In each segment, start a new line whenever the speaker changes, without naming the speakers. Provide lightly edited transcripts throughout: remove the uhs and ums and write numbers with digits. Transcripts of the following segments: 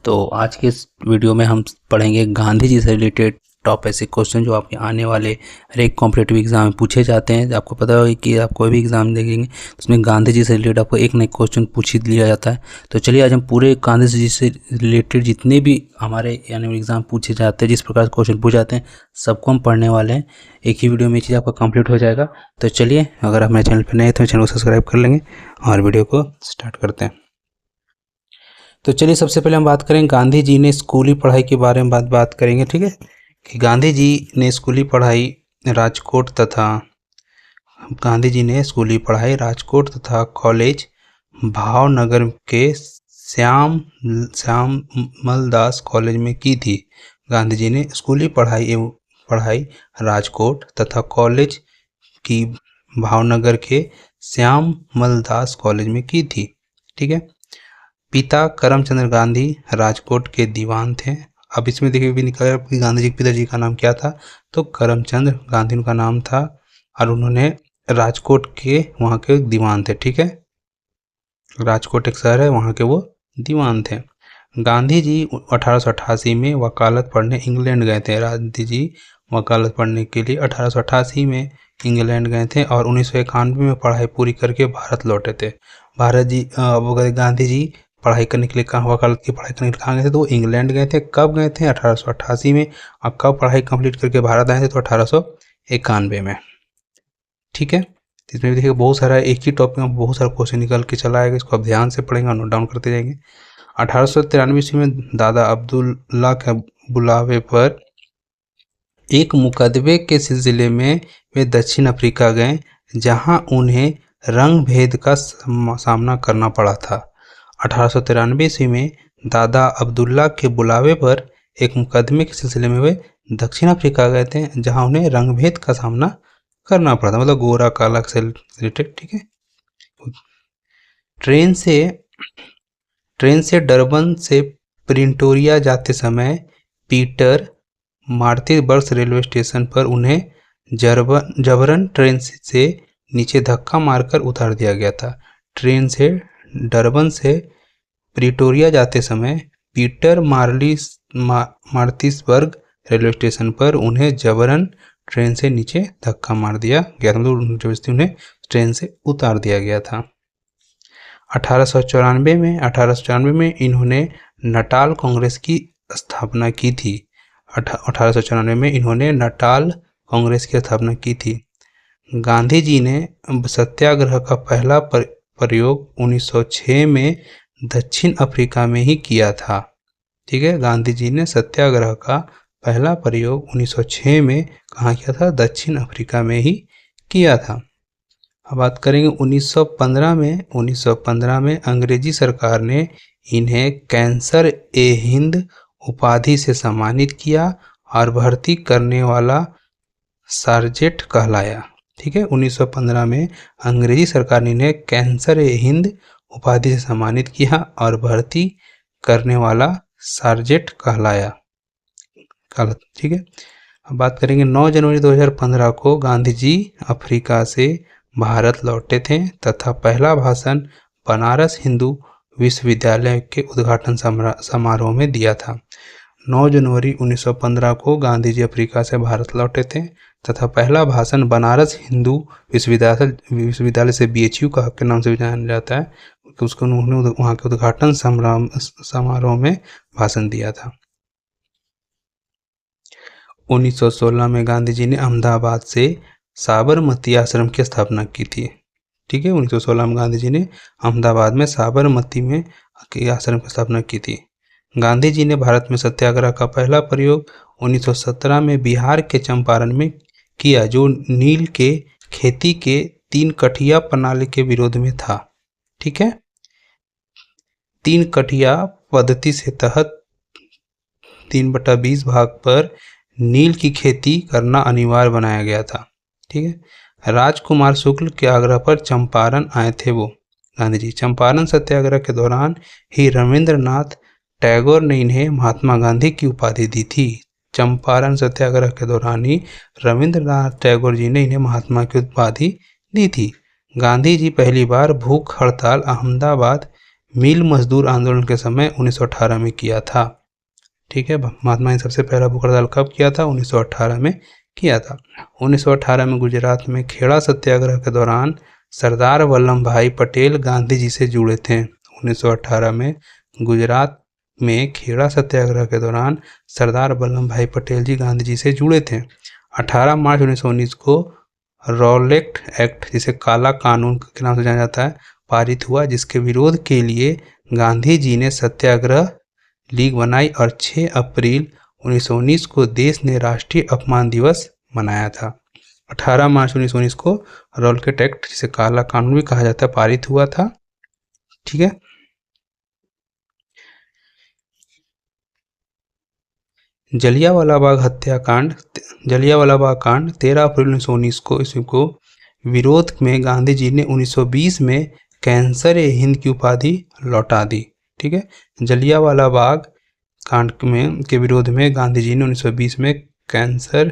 तो आज के इस वीडियो में हम पढ़ेंगे गांधी जी से रिलेटेड टॉप ऐसे क्वेश्चन जो आपके आने वाले हर एक कॉम्पिटिटिव एग्जाम में पूछे जाते हैं। आपको पता होगा कि आप कोई भी एग्जाम देखेंगे तो उसमें गांधी जी से रिलेटेड आपको एक न एक क्वेश्चन पूछ ही लिया जाता है। तो चलिए आज हम पूरे गांधी जी से रिलेटेड जितने भी हमारे आने वाले एग्जाम पूछे जाते हैं, जिस प्रकार से क्वेश्चन पूछे जाते हैं, सबको हम पढ़ने वाले हैं। एक ही वीडियो में ये चीज़ आपका कंप्लीट हो जाएगा। तो चलिए, अगर आप मेरे चैनल पर नए हैं तो चैनल को सब्सक्राइब कर लेंगे और वीडियो को स्टार्ट करते हैं। तो चलिए, सबसे पहले हम बात करें गांधी जी ने स्कूली पढ़ाई के बारे में बात करेंगे। ठीक है, कि गांधी जी ने स्कूली पढ़ाई राजकोट तथा कॉलेज भावनगर के श्यामल दास कॉलेज में की थी। गांधी जी ने स्कूली पढ़ाई राजकोट तथा कॉलेज की भावनगर के श्यामल दास कॉलेज में की थी। ठीक है। पिता करमचंद गांधी राजकोट के दीवान थे। अब इसमें देखिए भी निकला कि गांधी जी के पिताजी का नाम क्या था, तो करमचंद गांधी उनका नाम था और उन्होंने राजकोट के वहाँ के दीवान थे। ठीक है, राजकोट एक शहर है, वहाँ के वो दीवान थे। गांधी जी 1888 में वकालत पढ़ने इंग्लैंड गए थे। गांधी जी वकालत पढ़ने के लिए 1888 में इंग्लैंड गए थे और 1991 में पढ़ाई पूरी करके भारत लौटे थे। गांधी जी पढ़ाई करने के लिए कहाँ, वकालत की पढ़ाई करने के लिए कहाँ गए थे, तो वो इंग्लैंड गए थे। कब गए थे? 1888 में। और कब पढ़ाई कंप्लीट करके भारत आए थे? तो 1891 में। ठीक है, इसमें भी देखिए बहुत सारा एक ही टॉपिक में बहुत सारा क्वेश्चन निकल के चला आएगा। इसको आप ध्यान से पढ़ेंगे और नोट डाउन करते जाएंगे। 1893 ईस्वी में दादा अब्दुल्ला के बुलावे पर एक मुकदमे के सिलसिले में वे दक्षिण अफ्रीका गए, जहां उन्हें रंग भेद का सामना करना पड़ा था। 1893 ईस्वी में दादा अब्दुल्ला के बुलावे पर एक मुकदमे के सिलसिले में वे दक्षिण अफ्रीका गए थे, जहां उन्हें रंगभेद का सामना करना पड़ा था, मतलब गोरा काला से रिलेटेड। ठीक है। ट्रेन से डरबन से प्रिटोरिया जाते समय पीटर मार्टिसबर्ग रेलवे स्टेशन पर उन्हें जबरन ट्रेन से नीचे धक्का मारकर उतार दिया गया था। ट्रेन से डरबन से प्रिटोरिया जाते समय पीटर मार्टिसबर्ग रेलवे स्टेशन पर उन्हें जबरन ट्रेन से नीचे धक्का मार दिया गया था, मतलब जबरदस्ती उन्हें ट्रेन से उतार दिया गया था। 1894 में इन्होंने नटाल कांग्रेस की स्थापना की थी। 1894 में इन्होंने नटाल कांग्रेस की स्थापना की थी। गांधी जी ने सत्याग्रह का पहला प्रयोग 1906 में दक्षिण अफ्रीका में ही किया था। ठीक है, गांधी जी ने सत्याग्रह का पहला प्रयोग 1906 में कहाँ किया था? दक्षिण अफ्रीका में ही किया था। अब बात करेंगे 1915 में अंग्रेजी सरकार ने इन्हें कैंसर ए हिंद उपाधि से सम्मानित किया और भर्ती करने वाला सार्जेंट कहलाया। ठीक है, 1915 में अंग्रेजी सरकार ने इन्हें कैंसर ए हिंद उपाधि से सम्मानित किया और भर्ती करने वाला सार्जेंट कहलाया। ठीक है। अब बात करेंगे 9 जनवरी 2015 को गांधी जी अफ्रीका से भारत लौटे थे तथा पहला भाषण बनारस हिंदू विश्वविद्यालय के उद्घाटन समारोह में दिया था। 9 जनवरी 1915 को गांधी जी अफ्रीका से भारत लौटे थे तथा पहला भाषण बनारस हिंदू विश्वविद्यालय से BHU के नाम से भी जाना जाता है, उसको उन्होंने वहाँ के उद्घाटन समारोह में भाषण दिया था। 1916 में गांधी जी ने अहमदाबाद से साबरमती आश्रम की स्थापना की थी। ठीक है, 1916 में गांधी जी ने अहमदाबाद में साबरमती में आश्रम की स्थापना की थी। गांधी जी ने भारत में सत्याग्रह का पहला प्रयोग 1917 में बिहार के चंपारण में किया, जो नील के खेती के 3 कठिया प्रणाली के विरोध में था। ठीक है, 3 कठिया पद्धति से तहत 3/20 भाग पर नील की खेती करना अनिवार्य बनाया गया था। ठीक है, राजकुमार शुक्ल के आग्रह पर चंपारण आए थे वो गांधी जी। चंपारण सत्याग्रह के दौरान ही रविंद्रनाथ टैगोर ने इन्हें महात्मा गांधी की उपाधि दी थी। चंपारण सत्याग्रह के दौरान ही रविंद्रनाथ टैगोर जी ने इन्हें महात्मा की उपाधि दी थी। गांधी जी पहली बार भूख हड़ताल अहमदाबाद मिल मजदूर आंदोलन के समय 1918 में किया था। ठीक है, महात्मा गांधी सबसे पहला भूख हड़ताल कब किया था? 1918 में किया था। 1918 में गुजरात में खेड़ा सत्याग्रह के दौरान सरदार वल्लभ भाई पटेल गांधी जी से जुड़े थे। 1918 में गुजरात में खेड़ा सत्याग्रह के दौरान सरदार वल्लभ भाई पटेल जी गांधी जी से जुड़े थे। 18 मार्च 1919 को रॉलेट एक्ट, जिसे काला कानून के नाम से जाना जाता है, पारित हुआ, जिसके विरोध के लिए गांधी जी ने सत्याग्रह लीग बनाई और 6 अप्रैल 1919 को देश ने राष्ट्रीय अपमान दिवस मनाया था। 18 मार्च 1919 को रॉलेट एक्ट, जिसे काला कानून भी कहा जाता है, पारित हुआ था। ठीक है, जलियांवाला बाग हत्याकांड, जलियांवाला बाग कांड 13 अप्रैल 1919 को ईस्वी को विरोध में गांधी जी ने 1920 में कैंसर ए हिंद की उपाधि लौटा दी। ठीक है, जलियांवाला बाग कांड में के विरोध में गांधी जी ने 1920 में कैंसर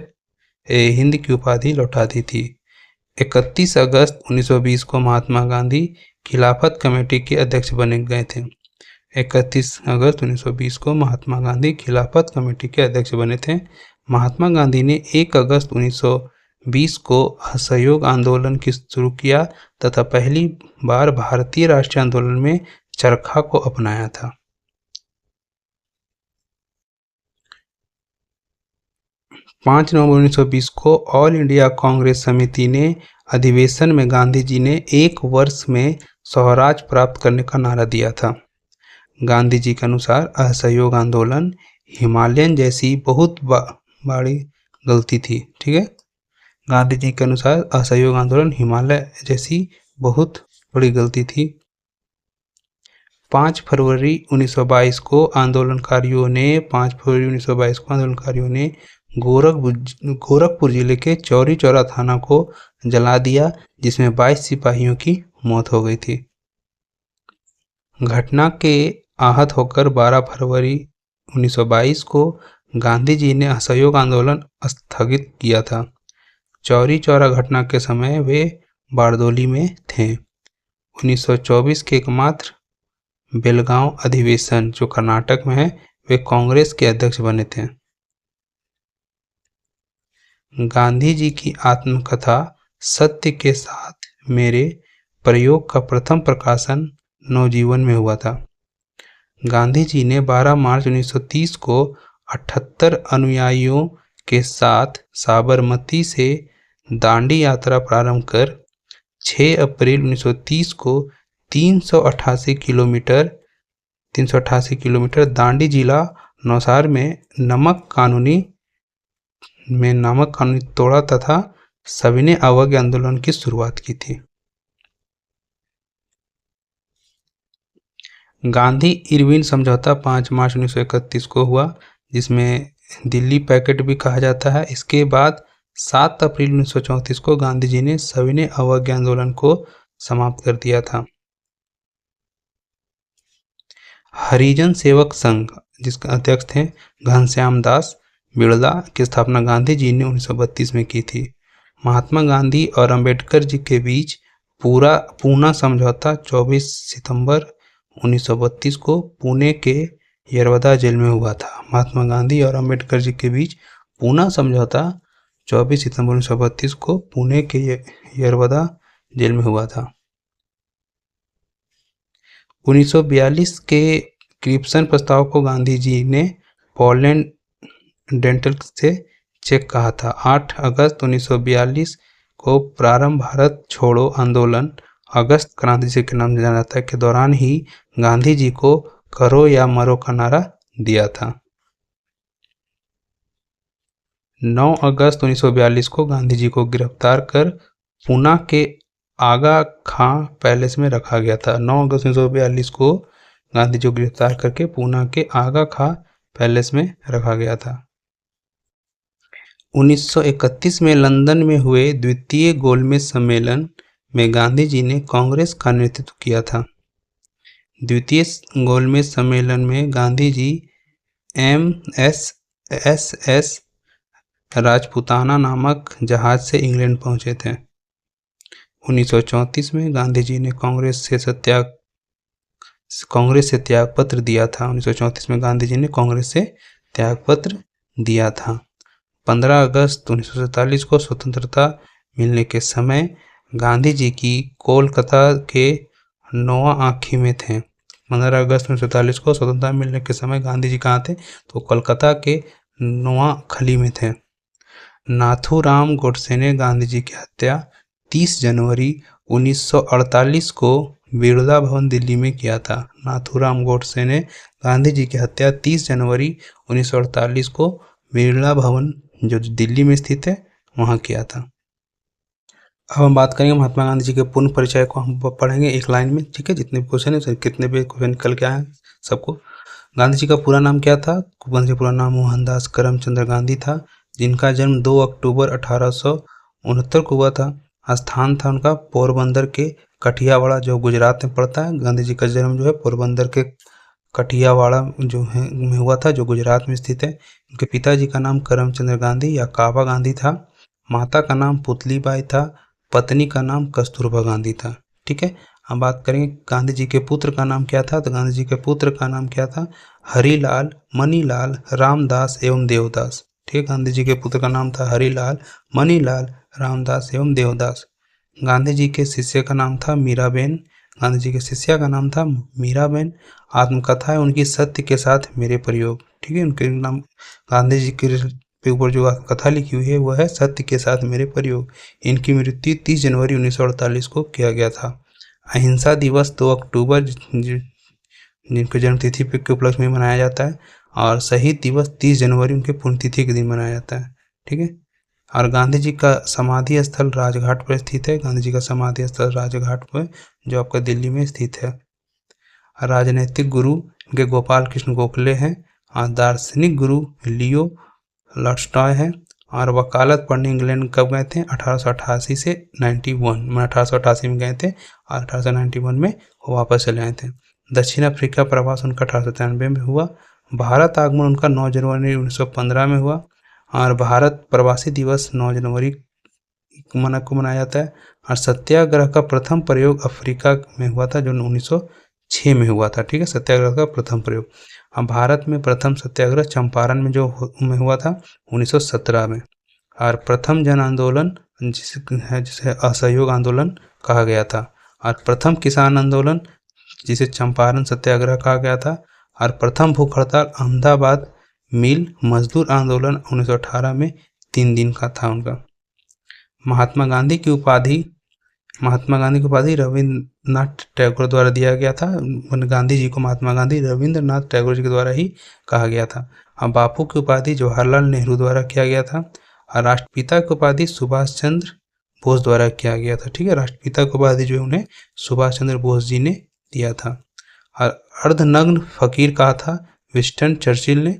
ए हिंद की उपाधि लौटा दी थी। 31 अगस्त 1920 को महात्मा गांधी खिलाफत कमेटी के अध्यक्ष बने गए थे। 31 अगस्त 1920 को महात्मा गांधी खिलाफत कमेटी के अध्यक्ष बने थे। महात्मा गांधी ने 1 अगस्त 1920 को असहयोग आंदोलन की शुरू किया तथा पहली बार भारतीय राष्ट्रीय आंदोलन में चरखा को अपनाया था। पाँच नवंबर 1920 को ऑल इंडिया कांग्रेस समिति ने अधिवेशन में गांधी जी ने 1 वर्ष में स्वराज प्राप्त करने का नारा दिया था। गांधी जी के अनुसार असहयोग आंदोलन हिमालयन जैसी बहुत बड़ी गलती थी। ठीक है, गांधी जी के अनुसार असहयोग आंदोलन हिमालय जैसी बहुत बड़ी गलती थी। 5 फरवरी 1922 को आंदोलनकारियों ने गोरखपुर जिले के चौरी चौरा थाना को जला दिया, जिसमें 22 सिपाहियों की मौत हो गई थी। घटना के आहत होकर 12 फरवरी 1922 को गांधी जी ने असहयोग आंदोलन स्थगित किया था। चौरी चौरा घटना के समय वे बारदोली में थे। 1924 के एकमात्र बेलगांव अधिवेशन, जो कर्नाटक में है, वे कांग्रेस के अध्यक्ष बने थे। गांधी जी की आत्मकथा सत्य के साथ मेरे प्रयोग का प्रथम प्रकाशन नवजीवन में हुआ था। गांधी जी ने 12 मार्च 1930 को 78 अनुयायियों के साथ साबरमती से दांडी यात्रा प्रारंभ कर 6 अप्रैल 1930 को 388 किलोमीटर दांडी जिला नौसार में नमक कानूनी तोड़ा तथा सविनय अवज्ञा आंदोलन की शुरुआत की थी। गांधी इरविन समझौता 5 मार्च 1931 को हुआ, जिसमें दिल्ली पैकेट भी कहा जाता है। इसके बाद 7 अप्रैल 1934 को गांधी जी ने सविनय अवज्ञा आंदोलन को समाप्त कर दिया था। हरिजन सेवक संघ, जिसके अध्यक्ष थे घनश्याम दास बिड़ला, की स्थापना गांधी जी ने 1932 में की थी। महात्मा गांधी और अंबेडकर जी के बीच पूना समझौता 24 सितंबर 1932 को पुणे के यरवदा जेल में हुआ था। महात्मा गांधी और अंबेडकर जी के बीच पूना समझौता 24 सितंबर 1932 को पुणे के यरवदा जेल में हुआ था। 1942 के क्रिप्सन प्रस्ताव को गांधी जी ने पोलैंड डेंटल से चेक कहा था। 8 अगस्त 1942 को प्रारंभ भारत छोड़ो आंदोलन, अगस्त क्रांति जी के नाम से जाना जाता है, के दौरान ही गांधी जी को करो या मरो का नारा दिया था। 9 अगस्त 1942 को गांधी जी को गिरफ्तार कर पूना के आगा खां पैलेस में रखा गया था। 9 अगस्त 1942 को गांधी जी को गिरफ्तार करके पूना के आगा खां पैलेस में रखा गया था। 1931 में लंदन में हुए द्वितीय गोलमेज सम्मेलन में गांधी जी ने कांग्रेस का नेतृत्व किया था। द्वितीय गोलमेज सम्मेलन में गांधी जी MS राजपूताना नामक जहाज से इंग्लैंड पहुंचे थे। 1934 में गांधी जी ने कांग्रेस कांग्रेस से त्यागपत्र दिया था। 1934 में गांधी जी ने कांग्रेस से त्यागपत्र दिया था। 15 अगस्त 1947 को स्वतंत्रता मिलने के समय गांधी जी की कोलकाता के नोआखाली में थे। 15 अगस्त 1947 को स्वतंत्रता मिलने के समय गांधी जी कहाँ थे? तो कोलकाता के नोआखाली में थे। नाथूराम गोडसे ने गांधी जी की हत्या 30 जनवरी 1948 को बिरला भवन दिल्ली में किया था। नाथूराम गोडसे ने गांधी जी की हत्या 30 जनवरी 1948 को बिरला भवन जो दिल्ली में स्थित है वहाँ किया था। अब हम बात करेंगे महात्मा गांधी जी के पूर्ण परिचय को हम पढ़ेंगे एक लाइन में, ठीक है। जितने भी क्वेश्चन है कितने भी क्वेश्चन निकल के आए सबको। गांधी जी का पूरा नाम क्या था? गांधी जी का पूरा नाम मोहनदास करमचंद गांधी था, जिनका जन्म 2 अक्टूबर 1869 को हुआ था। स्थान था उनका पोरबंदर के कठियावाड़ा जो गुजरात में पड़ता है। गांधी जी का जन्म जो है पोरबंदर के कठियावाड़ा जो है में हुआ था, जो गुजरात में स्थित है। उनके पिताजी का नाम करमचंद गांधी या काबा गांधी था। माता का नाम पुतलीबाई था। पत्नी का नाम कस्तूरबा गांधी था, ठीक है। हम बात करेंगे गांधी जी के पुत्र का नाम क्या था? तो गांधी जी के पुत्र का नाम क्या था? हरिलाल, मनीलाल, रामदास एवं देवदास, ठीक है। गांधी जी के पुत्र का नाम था हरिलाल, मनीलाल, रामदास एवं देवदास। गांधी जी के शिष्य का नाम था मीराबेन। गांधी जी के शिष्या का नाम था मीराबेन। आत्मकथा है उनकी सत्य के साथ मेरे प्रयोग, ठीक है। उनके नाम गांधी जी के ऊपर जो कथा लिखी हुई है वह है सत्य के साथ मेरे प्रयोग। इनकी मृत्यु 30 जनवरी 1948 को किया गया था। अहिंसा दिवस 2 अक्टूबर जिनके जन्मतिथि के उपलक्ष्य में मनाया जाता है, और शहीद दिवस 30 जनवरी उनके पुण्यतिथि के दिन मनाया जाता है, ठीक है। और गांधी जी का समाधि स्थल राजघाट पर स्थित है। गांधी जी का समाधि स्थल राजघाट पर जो आपका दिल्ली में स्थित है। राजनीतिक गुरु उनके गोपाल कृष्ण गोखले हैं। और दार्शनिक गुरु लियो टॉलस्टॉय है। और वकालत पढ़ने इंग्लैंड कब गए थे? 1888 से 91 में 1888 में गए थे और 1891 में वो वापस चले आए थे। दक्षिण अफ्रीका प्रवास उनका 1893 में हुआ। भारत आगमन उनका 9 जनवरी 1915 में हुआ। और भारत प्रवासी दिवस 9 जनवरी को मनाया जाता है। और सत्याग्रह का प्रथम प्रयोग अफ्रीका में हुआ था जो 1906 में हुआ था, ठीक है। सत्याग्रह का प्रथम प्रयोग। अब भारत में प्रथम सत्याग्रह चंपारण में जो में हुआ था 1917 में। और प्रथम जन आंदोलन जिसे असहयोग आंदोलन कहा गया था। और प्रथम किसान आंदोलन जिसे चंपारण सत्याग्रह कहा गया था। और प्रथम भूख हड़ताल अहमदाबाद मिल मजदूर आंदोलन 1918 में 3 दिन का था उनका। महात्मा गांधी की उपाधि रविंद्रनाथ टैगोर द्वारा दिया गया था। गांधी जी को महात्मा गांधी रविंद्रनाथ टैगोर जी के द्वारा ही कहा गया था। अब बापू की उपाधि जवाहरलाल नेहरू द्वारा किया गया था। और राष्ट्रपिता की उपाधि सुभाष चंद्र बोस द्वारा किया गया था, ठीक है। राष्ट्रपिता की उपाधि जो है उन्हें सुभाष चंद्र बोस जी ने दिया था। और अर्धनग्न फकीर कहा था विंस्टन चर्चिल ने।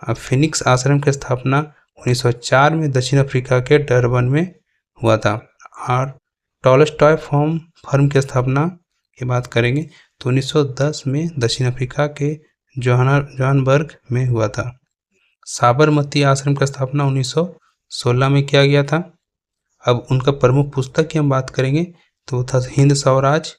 फिनिक्स आश्रम की स्थापना 1904 में दक्षिण अफ्रीका के डरबन में हुआ था। और टॉलस्टॉय फर्म की स्थापना की बात करेंगे तो 1910 में दक्षिण अफ्रीका के जोहान्सबर्ग में हुआ था। साबरमती आश्रम की स्थापना 1916 में किया गया था। अब उनका प्रमुख पुस्तक की हम बात करेंगे तो था हिंद स्वराज,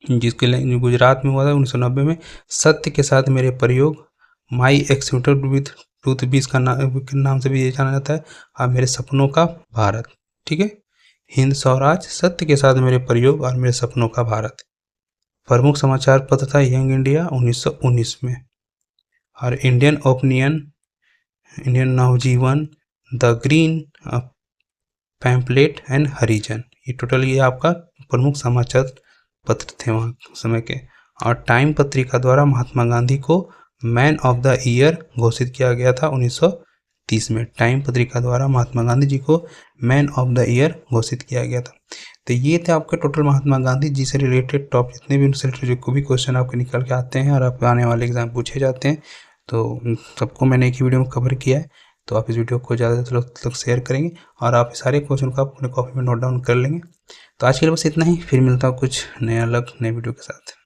जिसके गुजरात में हुआ था 1990 में। सत्य के साथ मेरे प्रयोग, माई एक्सपेरिमेंट विद ट्रूथ भी इसका नाम से भी ये जाना जाता है। और मेरे सपनों का भारत, ठीक है। हिंद स्वराज, सत्य के साथ मेरे प्रयोग और मेरे सपनों का भारत। प्रमुख समाचार पत्र था यंग इंडिया 1919 में। और Indian Opinion, Indian Navjivan, the green pamphlet and Harijan, ये टोटल ये आपका प्रमुख समाचार पत्र थे वहाँ समय के। और टाइम पत्रिका द्वारा महात्मा गांधी को मैन ऑफ द ईयर घोषित किया गया था 1930 में। टाइम पत्रिका द्वारा महात्मा गांधी जी को मैन ऑफ द ईयर घोषित किया गया था। तो ये थे आपके टोटल महात्मा गांधी जी से रिलेटेड टॉप जितने भी उनसे रिलेटेड जो भी क्वेश्चन आपके निकल के आते हैं और आपके आने वाले एग्जाम पूछे जाते हैं, तो सबको मैंने एक ही वीडियो में कवर किया है। तो आप इस वीडियो को ज़्यादा से लोग तक शेयर करेंगे और आप सारे क्वेश्चन को आप अपने कॉपी में नोट डाउन कर लेंगे। तो आज के लिए बस इतना ही, फिर मिलता हूँ कुछ नया अलग नए वीडियो के साथ।